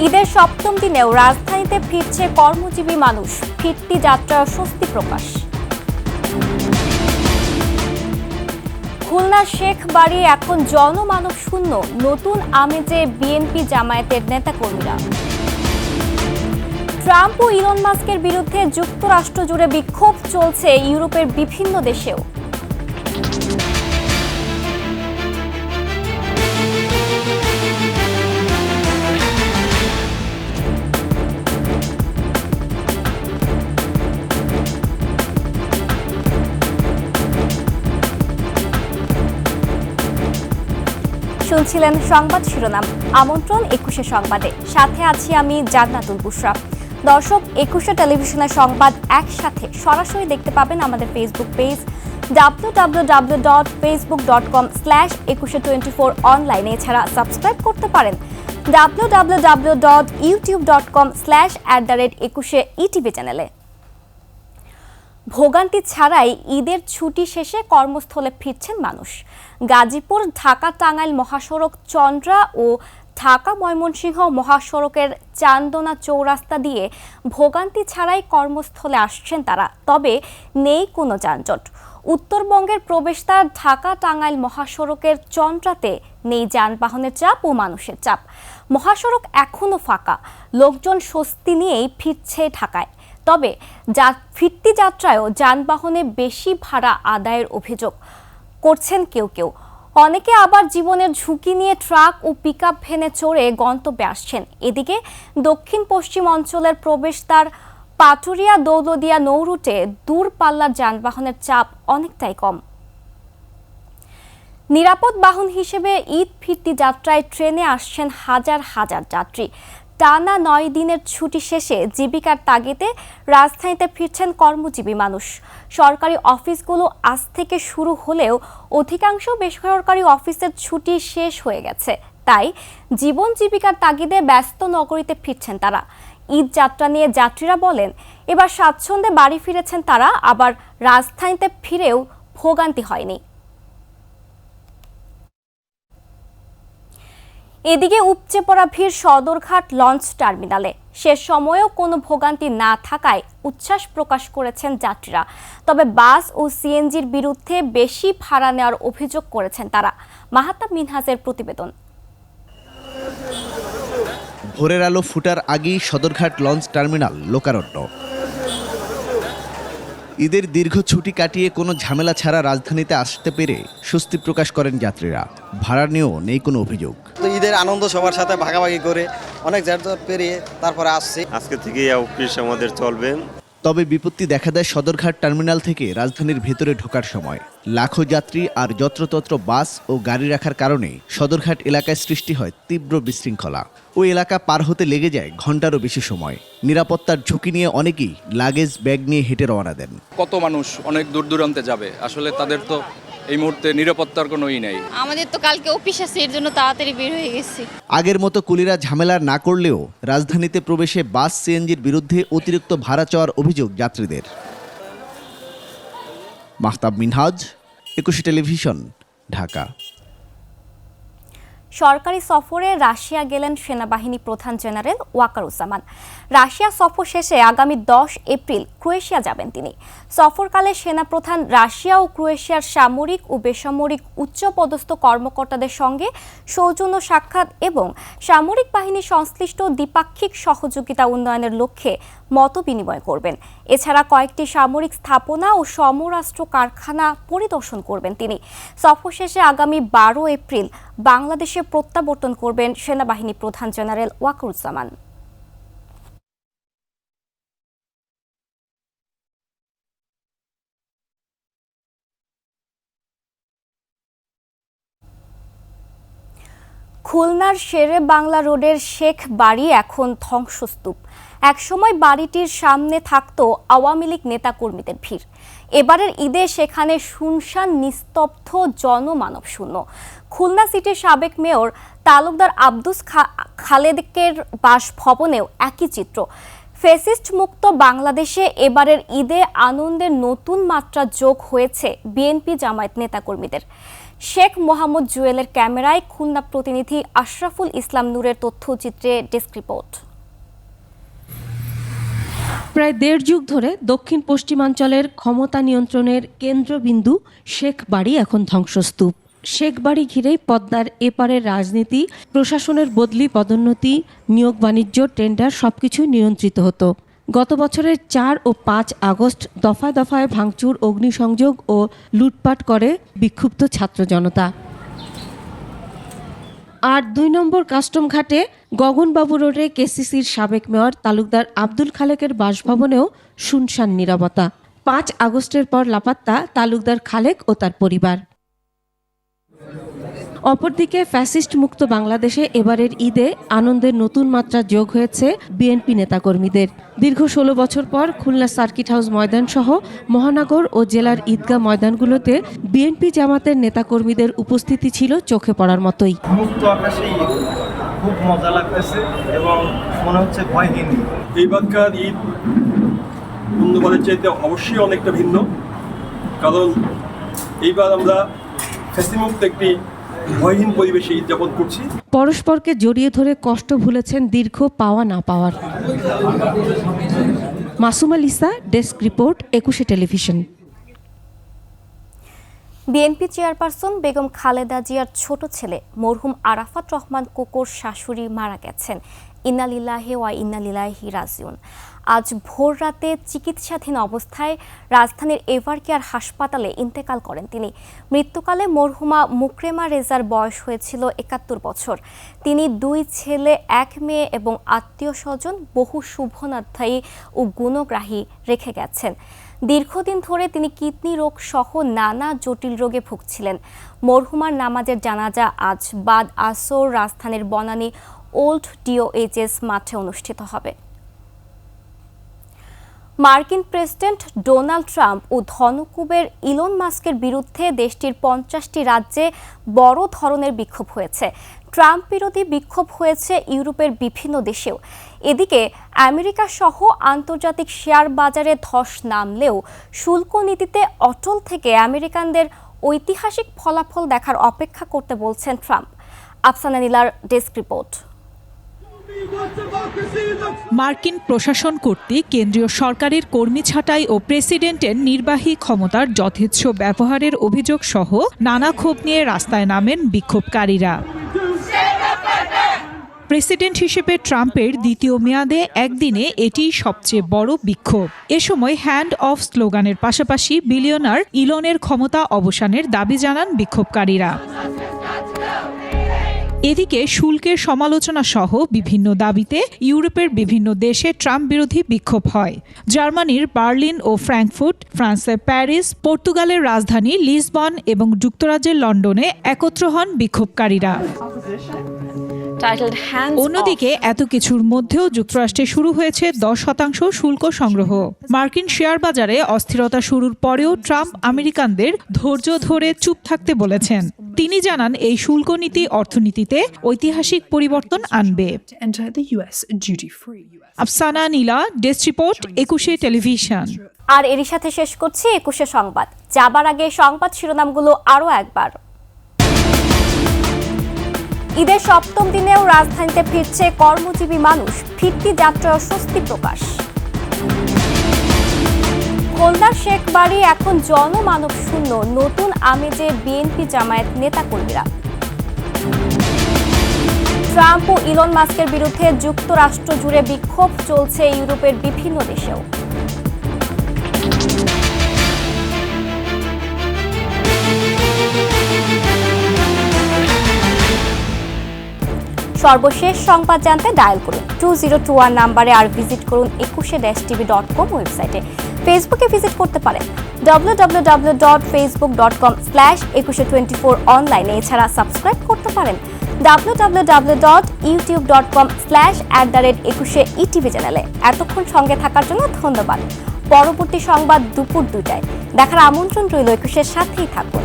ঈদের সপ্তম দিনেও রাজধানীতে ফিরছে কর্মজীবী মানুষ, ফিরতি যাত্রার স্বস্তি প্রকাশ। খুলনার শেখ বাড়ি এখন জনমানব শূন্য, নতুন আমেজে বিএনপি জামায়াতের নেতাকর্মীরা। ট্রাম্প ও ইলন মাস্কের বিরুদ্ধে যুক্তরাষ্ট্র জুড়ে বিক্ষোভ চলছে ইউরোপের বিভিন্ন দেশেও। শুনছিলেন সংবাদ শিরোনাম। আমন্ত্রণ 21 সংবাদে, সাথে আছি আমি জান্নাতুল বুশরা। দর্শক, 21 টেলিভিশনের সংবাদ একসাথে সরাসরি দেখতে পাবেন আমাদের ফেসবুক পেজ www.facebook.com/2124 অনলাইনে। এছাড়া সাবস্ক্রাইব করতে পারেন www.youtube.com/@21 চ্যানেলে। ভোগান্তি ছাড়াই ঈদের ছুটি শেষে কর্মস্থলে ফিরছেন মানুষ। গাজীপুর ঢাকা টাঙ্গাইল মহাসড়ক চন্দ্রা ও ঢাকা ময়মনসিংহ মহাসড়কের চান্দনা চৌরাস্তা দিয়ে ভোগান্তি ছাড়াই কর্মস্থলে আসছেন তারা, তবে নেই কোনো যানজট। উত্তরবঙ্গের প্রবেশদ্বার ঢাকা টাঙ্গাইল মহাসড়কের চন্দ্রাতে নেই যানবাহনের চাপ ও মানুষের চাপ। মহাসড়ক এখনও ফাঁকা, লোকজন স্বস্তি নিয়েই ফিরছে ঢাকায়। তবে ফিরতি যাত্রায়ও যানবাহনে বেশি ভাড়া আদায়ের অভিযোগ করছেন কেউ কেউ। অনেকে আবার জীবনের ঝুঁকি নিয়ে ট্রাক ও পিকআপ ভ্যানে চড়ে গন্তব্যে আসছেন। এদিকে দক্ষিণ পশ্চিম অঞ্চলের প্রবেশদ্বার পাটুরিয়া দৌলদিয়া নৌরুটে দূরপাল্লার যানবাহনের চাপ অনেকটাই কম। নিরাপদ বাহন হিসেবে ঈদ ফিরতি যাত্রায় ট্রেনে আসছেন হাজার হাজার যাত্রী। টানা 9 দিনের ছুটি শেষে জীবিকার তাগিদে রাজধানীতে ফিরছেন কর্মজীবী মানুষ। সরকারি অফিসগুলো আজ থেকে শুরু হলেও অধিকাংশ বেসরকারি অফিসের ছুটি শেষ হয়ে গেছে, তাই জীবন জীবিকার তাগিদে ব্যস্ত নগরীতে ফিরছেন তারা। ঈদ যাত্রা নিয়ে যাত্রীরা বলেন, এবার স্বাচ্ছন্দ্যে বাড়ি ফিরেছেন তারা, আবার রাজধানীতে ফিরেও ভোগান্তি হয়নি। এদিকে উপচে পড়া ভিড় সদরঘাট লঞ্চ টার্মিনালে। শেষ সময়েও কোনো ভোগান্তি না থাকায় উচ্ছ্বাস প্রকাশ করেছেন যাত্রীরা। তবে বাস ও সিএনজির বিরুদ্ধে বেশি ভাড়া নেওয়ার অভিযোগ করেছেন তারা। মাহাতাব মিনহাজের প্রতিবেদন। ভোরের আলো ফুটার আগেই সদরঘাট লঞ্চ টার্মিনাল লোকারণ্য। ঈদের দীর্ঘ ছুটি কাটিয়ে কোনো ঝামেলা ছাড়া রাজধানীতে আসতে পেরে স্বস্তি প্রকাশ করেন যাত্রীরা। ভাড়া নিয়েও নেই কোনো অভিযোগ। তো ঈদের আনন্দ সবার সাথে ভাগাভাগি করে অনেক যাত্রা পেরিয়ে তারপরে আসছি। আজকে থেকে অফিস আমাদের চলবে। তবে বিপত্তি দেখা দেয় সদরঘাট টার্মিনাল থেকে রাজধানীর ভেতরে ঢোকার সময়। লাখো যাত্রী আর যত্রতত্র বাস ও গাড়ি রাখার কারণে সদরঘাট এলাকায় সৃষ্টি হয় তীব্র বিশৃঙ্খলা। ওই এলাকা পার হতে লেগে যায় ঘন্টারও বেশি সময়। নিরাপত্তার ঝুঁকি নিয়ে অনেকেই লাগেজ ব্যাগ নিয়ে হেঁটে রওনা দেন। কত মানুষ অনেক দূর দূরান্তে যাবে, আসলে তাদের তো এই মুহূর্তে নিরাপত্তার কোনো নেই। আমাদের তো কালকে অফিস আছে, এর জন্য তাড়াতাড়ি বের হয়ে গেছি। আগের মতো কুলিরা ঝামেলা না করলেও রাজধানীতে প্রবেশে বাস সিএনজির বিরুদ্ধে অতিরিক্ত ভাড়া চাওয়ার অভিযোগ যাত্রীদের। মাহতাব মিনহাজ, 21 টেলিভিশন, ঢাকা। সরকারি সফরে রাশিয়া গেলেন সেনাবাহিনী প্রধান জেনারেল ওয়াকারুজ্জামান। রাশিয়া সফর শেষে আগামী 10 এপ্রিল ক্রোয়েশিয়া যাবেন তিনি। সফরকালে সেনাপ্রধান রাশিয়া ও ক্রোয়েশিয়ার সামরিক ও বেসামরিক উচ্চপদস্থ কর্মকর্তাদের সঙ্গে সৌজন্য সাক্ষাৎ এবং সামরিক বাহিনী সংশ্লিষ্ট দ্বিপাক্ষিক সহযোগিতা উন্নয়নের লক্ষ্যে মতবিনিময় করবেন। এছাড়া কয়েকটি সামরিক স্থাপনা ও সমরাস্ত্র কারখানা পরিদর্শন করবেন তিনি। সফর শেষে আগামী 12 এপ্রিল বাংলাদেশে প্রত্যাবর্তন করবেন সেনাবাহিনী প্রধান জেনারেল ওয়াকারুজ্জামান। খুলনার শেরে বাংলা রোডের শেখ বাড়ি এখন ধ্বংসস্তূপ। একসময় বাড়িটির সামনে থাকতো আওয়ামী লীগ নেতাকর্মীদের ভিড়। এবারের ঈদে সেখানে শুনশান নিস্তব্ধ, জনমানব শূন্য। খুলনা সিটির সাবেক মেয়র তালুকদার আব্দুস খালেদের বাসভবনেও একই চিত্র। ফ্যাসিস্ট মুক্ত বাংলাদেশে এবারের ঈদে আনন্দের নতুন মাত্রা যোগ হয়েছে বিএনপি জামায়াত নেতাকর্মীদের। শেখ মোহাম্মদ জুয়েলের ক্যামেরায় খুলনা প্রতিনিধি আশরাফুল ইসলাম নূরের তথ্যচিত্রে ডেস্ক রিপোর্ট। প্রায় দেড় যুগ ধরে দক্ষিণ পশ্চিমাঞ্চলের ক্ষমতা নিয়ন্ত্রণের কেন্দ্রবিন্দু শেখ বাড়ি এখন ধ্বংসস্তূপ। শেখ বাড়ি ঘিরেই পদ্মার এপারের রাজনীতি, প্রশাসনের বদলি, পদোন্নতি, নিয়োগ, বাণিজ্য, টেন্ডার সবকিছুই নিয়ন্ত্রিত হতো। গত বছরের 4 ও 5 আগস্ট দফায় দফায় ভাঙচুর, অগ্নিসংযোগ ও লুটপাট করে বিক্ষুব্ধ ছাত্র জনতা। আর 2 নম্বর কাস্টম ঘাটে গগনবাবু রোডে কেসিসির সাবেক মেয়র তালুকদার আব্দুল খালেকের বাসভবনেও শুনশান নীরবতা। 5 আগস্টের পর লাপাত্তা তালুকদার খালেক ও তার পরিবার। অপরদিকে ফ্যাসিস্ট মুক্ত বাংলাদেশে এবারের ঈদে আনন্দের নতুন মাত্রা যোগ হয়েছে বিএনপি নেতাকর্মীদের। দীর্ঘ 16 বছর পর খুলনা সার্কিট হাউস ময়দান সহ মহানগর ও জেলার ঈদগাহ ময়দানগুলোতে বিএনপি জামাতের নেতাকর্মীদের উপস্থিতি ছিল চোখে পড়ার মতোই। মুক্ত আকাশে ঈদ খুব মজা লাগতেছে এবং মনে হচ্ছে ভয়হীন। এইবারকার ঈদ অন্যবারের চাইতে অবশ্যই অনেকটা ভিন্ন, কারণ এইবার আমরা ফ্যাসিমুক্ত একটি ভয়হীন পরিবেশে ঈদ যাপন করছি। পরস্পরকে জড়িয়ে ধরে কষ্ট ভুলেছেন দীর্ঘ পাওয়া না পাওয়ার। Masuma Lisa, desk report, 21 television. BNP chairperson Begum Khaleda জিয়ার ছোট ছেলে মরহুম আরাফাত রহমান কোকোর শাশুড়ি মারা গেছেন। ইন্না লিল্লাহি ওয়া ইন্না ইলাইহি রাজিউন। আজ ভোর রাতে চিকিৎসাধীন অবস্থায় রাজধানীর এভারকেয়ার হাসপাতালে ইন্তেকাল করেন তিনি। মৃত্যুকালে মরহুমা মুকরেমা রেজার বয়স হয়েছিল 71 বছর। তিনি 2 ছেলে, 1 মেয়ে এবং আত্মীয় স্বজন, বহু শুভনাধ্যায়ী ও গুণগ্রাহী রেখে গেছেন। দীর্ঘদিন ধরে তিনি কিডনি রোগ সহ নানা জটিল রোগে ভুগছিলেন। মরহুমার নামাজের জানাজা আজ বাদ আসর রাজধানীর বনানী ওল্ড ডিওএইচএস মাঠে অনুষ্ঠিত হবে। মার্কিন প্রেসিডেন্ট ডোনাল্ড ট্রাম্প ও ধনকুবের ইলন মাস্কের বিরুদ্ধে দেশটির 50টি রাজ্যে বড় ধরনের বিক্ষোভ হয়েছে। ট্রাম্প বিরোধী বিক্ষোভ হয়েছে ইউরোপের বিভিন্ন দেশেও। এদিকে আমেরিকা সহ আন্তর্জাতিক শেয়ার বাজারে ধস নামলেও শুল্ক নীতিতে অটল থেকে আমেরিকানদের ঐতিহাসিক ফলাফল দেখার অপেক্ষা করতে বলছেন ট্রাম্প। আফসানা নীলার ডেস্ক রিপোর্ট। মার্কিন প্রশাসন কর্তৃক কেন্দ্রীয় সরকারের কর্মী ছাঁটাই ও প্রেসিডেন্টের নির্বাহী ক্ষমতার যথেচ্ছ ব্যবহারের অভিযোগ সহ নানা ক্ষোভ নিয়ে রাস্তায় নামেন বিক্ষোভকারীরা। প্রেসিডেন্ট হিসেবে ট্রাম্পের দ্বিতীয় মেয়াদে একদিনে এটি সবচেয়ে বড় বিক্ষোভ। এ সময় হ্যান্ড অফ স্লোগানের পাশাপাশি বিলিয়নার ইলনের ক্ষমতা অবসানের দাবি জানান বিক্ষোভকারীরা। এদিকে শুল্কের সমালোচনা সহ বিভিন্ন দাবিতে ইউরোপের বিভিন্ন দেশে ট্রাম্প বিরোধী বিক্ষোভ হয়। জার্মানির বার্লিন ও ফ্র্যাঙ্কফুর্ট, ফ্রান্সের প্যারিস, পর্তুগালের রাজধানী লিসবন এবং যুক্তরাজ্যের লন্ডনে একত্র হন বিক্ষোভকারীরা। অন্যদিকে এত কিছুর মধ্যেও যুক্তরাষ্ট্রে শুরু হয়েছে 10% শুল্ক সংগ্রহ। মার্কিন শেয়ার বাজারে অস্থিরতা শুরুর পরেও ট্রাম্প আমেরিকানদের ধৈর্য ধরে চুপ থাকতে বলেছেন। তিনি জানান এই শুল্ক নীতি অর্থনীতিতে ঐতিহাসিক পরিবর্তন আনবে। আফসানা নীলা, ডেস্ক রিপোর্ট, 21 টেলিভিশন। আর এরই সাথে শেষ করছি 21 সংবাদ। যাবার আগে সংবাদ শিরোনামগুলো আরও একবার। ঈদের 7ম দিনেও রাজধানীতে ফিরছে কর্মজীবী মানুষ, ফিরতি যাত্রায় স্বস্তি প্রকাশ। খুলনার শেখ বাড়ি এখন জনমানব শূন্য, নতুন আমেজে বিএনপি জামায়াত নেতাকর্মীরা। ট্রাম্প ও ইলন মাস্কের বিরুদ্ধে যুক্তরাষ্ট্র জুড়ে বিক্ষোভ চলছে ইউরোপের বিভিন্ন দেশেও। সর্বশেষ সংবাদ জানতে ডায়াল করুন 2021 নাম্বারে, আর ভিজিট করুন 21-tv.com ওয়েবসাইটে। ফেসবুকে ভিজিট করতে পারেন www.facebook.com/2124 অনলাইনে। এছাড়া সাবস্ক্রাইব করতে পারেন www.youtube.com/@21etv চ্যানেলে। এতক্ষণ সঙ্গে থাকার জন্য ধন্যবাদ। পরবর্তী সংবাদ দুপুর 2টায় দেখার আমন্ত্রণ রইল। 21-এর সাথেই থাকুন।